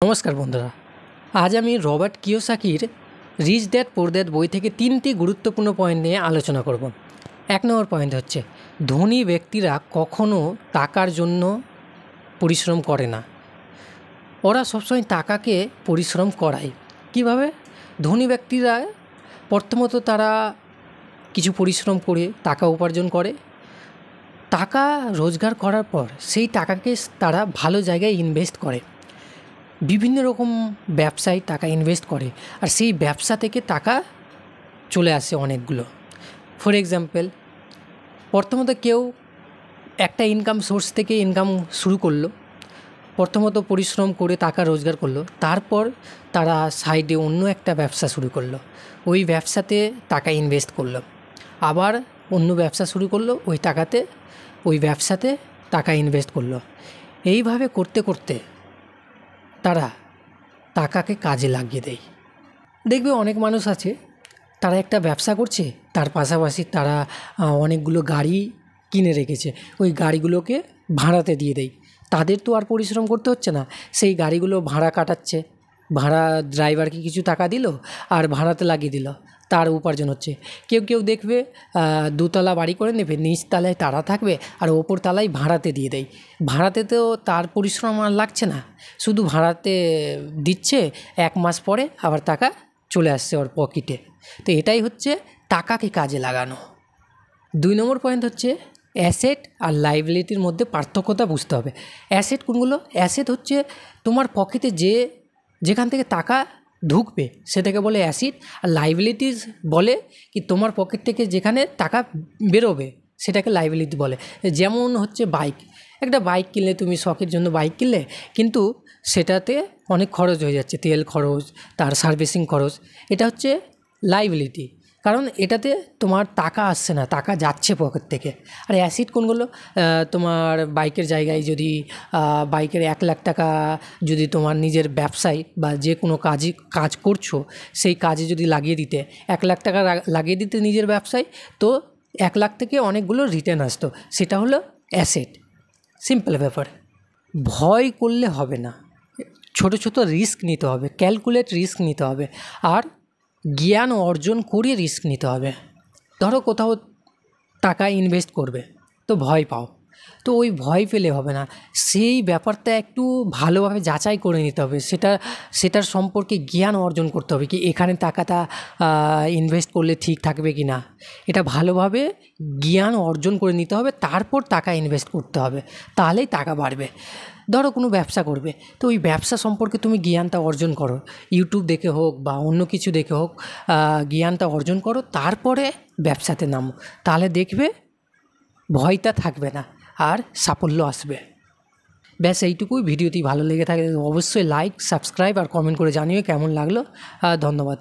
নমস্কার বন্ধুরা, আজ আমি রবার্ট কিওসাকির রিচ ড্যাড পুয়ার ড্যাড বই থেকে 3টি গুরুত্বপূর্ণ পয়েন্ট নিয়ে আলোচনা করব। 1 নম্বর পয়েন্ট হচ্ছে, ধনী ব্যক্তিরা কখনো টাকার জন্য পরিশ্রম করে না, ওরা সবসময় টাকাকে পরিশ্রম করায়। কিভাবে? ধনী ব্যক্তিরা প্রথমত তারা কিছু পরিশ্রম করে টাকা উপার্জন করে, টাকা রোজগার করার পর সেই টাকাকে তারা ভালো জায়গায় ইনভেস্ট করে, বিভিন্ন রকম ব্যবসায় টাকা ইনভেস্ট করে, আর সেই ব্যবসা থেকে টাকা চলে আসে অনেকগুলো। ফর এক্সাম্পল, প্রথমত কেউ একটা ইনকাম সোর্স থেকে ইনকাম শুরু করলো, প্রথমত পরিশ্রম করে টাকা রোজগার করলো, তারপর তারা সাইডে অন্য একটা ব্যবসা শুরু করলো, ওই ব্যবসাতে টাকা ইনভেস্ট করলো, আবার অন্য ব্যবসা শুরু করলো, ওই ব্যবসাতে টাকা ইনভেস্ট করলো। এইভাবে করতে করতে তারা টাকাকে কাজে লাগিয়ে দেয়। দেখবে অনেক মানুষ আছে, তারা একটা ব্যবসা করছে, তার পাশাপাশি তারা অনেকগুলো গাড়ি কিনে রেখেছে, ওই গাড়িগুলোকে ভাড়াতে দিয়ে দেয়। তাদের তো আর পরিশ্রম করতে হচ্ছে না, সেই গাড়িগুলো ভাড়া কাটাচ্ছে, ভাড়া ড্রাইভারকে কিছু টাকা দিল আর ভাড়াতে লাগিয়ে দিল, তার উপার্জন হচ্ছে। কেউ কেউ দেখবে দুতলা বাড়ি করে নেবে, নিচ তলায় তারা থাকবে আর ওপর তলায় ভাড়াতে দিয়ে দেয়। ভাড়াতে তো তার পরিশ্রম আর লাগছে না, শুধু ভাড়াতে দিচ্ছে, 1 মাস পরে আবার টাকা চলে আসছে ওর পকেটে। তো এটাই হচ্ছে টাকাকে কাজে লাগানো। 2 নম্বর পয়েন্ট হচ্ছে, অ্যাসেট আর লাইবিলিটির মধ্যে পার্থক্যটা বুঝতে হবে। অ্যাসেট কোনগুলো? অ্যাসেট হচ্ছে তোমার পকেটে যেখান থেকে টাকা ঢুকবে সেটাকে বলে অ্যাসেট, আর লাইবিলিটিস বলে কি তোমার পকেট থেকে যেখানে টাকা বেরোবে সেটাকে লাইবিলিটি বলে। যেমন হচ্ছে বাইক, একটা বাইক কিনলে, তুমি শখের জন্য বাইক কিনলে, কিন্তু সেটাতে অনেক খরচ হয়ে যাচ্ছে, তেল খরচ, তার সার্ভিসিং খরচ, এটা হচ্ছে লাইবিলিটি, কারণ এটাতে তোমার টাকা আসছে না, টাকা যাচ্ছে পকেট থেকে। আর অ্যাসেট কোনগুলো? তোমার বাইকের জায়গায় যদি বাইকের 1 লাখ টাকা যদি তোমার নিজের ব্যবসায় বা যে কোনো কাজ করছো সেই কাজে যদি লাগিয়ে দিতে, 1 লাখ টাকা লাগিয়ে দিতে নিজের ব্যবসায়, তো 1 লাখ থেকে অনেকগুলো রিটার্ন আসতো, সেটা হলো অ্যাসেট। সিম্পল ব্যাপার। ভয় করলে হবে না, ছোট ছোট রিস্ক নিতে হবে, ক্যালকুলেট রিস্ক নিতে হবে, আর জ্ঞান অর্জন করে রিস্ক নিতে হবে। ধরো কোথাও টাকা ইনভেস্ট করবে, তো ভয় পাও, তো ওই ভয় পেলে হবে না, সেই ব্যাপারটা একটু ভালোভাবে যাচাই করে নিতে হবে, সেটার সম্পর্কে জ্ঞান অর্জন করতে হবে, কি এখানে টাকাটা ইনভেস্ট করলে ঠিক থাকবে কি না, এটা ভালোভাবে জ্ঞান অর্জন করে নিতে হবে, তারপর টাকা ইনভেস্ট করতে হবে, তাহলেই টাকা বাড়বে। ধরো কোনো ব্যবসা করবে, তো ওই ব্যবসা সম্পর্কে তুমি জ্ঞানটা অর্জন করো, ইউটিউব দেখে হোক বা অন্য কিছু দেখে হোক, জ্ঞানটা অর্জন করো, তারপরে ব্যবসাতে নামো, তাহলে দেখবে ভয়টা থাকবে না আর সাফল্য আসবে। ব্যাস এইটুকুই। ভিডিওটি ভালো লেগে থাকে অবশ্যই লাইক, সাবস্ক্রাইব আর কমেন্ট করে জানিও কেমন লাগলো। ধন্যবাদ।